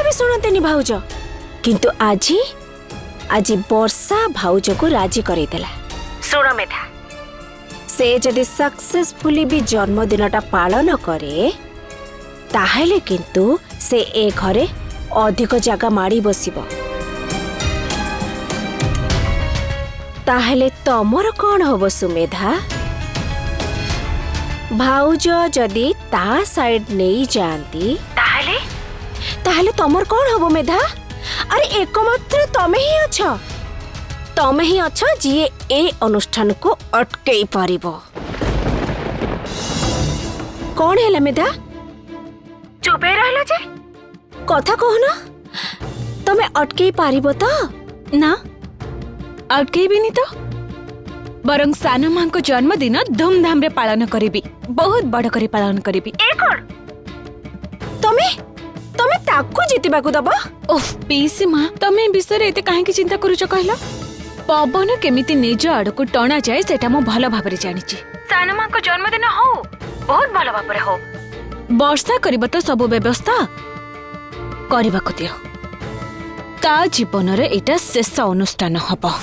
भी शुणते भाउज किंतु आज आज वर्षा भाउज को राजी करदेला। शुण मेधा से जदि सक्सेसफुली भी जन्मदिनटा पालन करे ताहले किंतु से ए घरे अधिक जगह माड़ी बसिबो। ताहले तमर कौन हबो सुमेधा? भाउज जदि ता साइड नहीं जानती ताहले ताहले तमर कौन हबो मेधा? अरे एकमात्र तमे ही अछ जिए ए अनुष्ठान को अटकई पारिबो। कौन है मेधा? चुपे रहला जे कथा कहना। तमे अटकई पारिबो तो ना अटकई भी तो बरंग सान मां को जन्मदिन धूमधाम रे पालन करिबी, बहुत बड़ करी पालन करिबी। ए कोन तमे तमे ताकू जितिबा को दबो? ओफ पीसी मां तमे विषय एते काहे की चिंता करूछ कहला? पवन केमिति निज आड़ को टणा जाए सेटा मो भलो भाबरे जानिची। सान मां को जन्मदिन हो बहुत भलो भाबरे हो। वर्षा करिब तो सब व्यवस्था करिबा को दियो। ता जीवन रे एटा शेष अनुष्ठान हबो।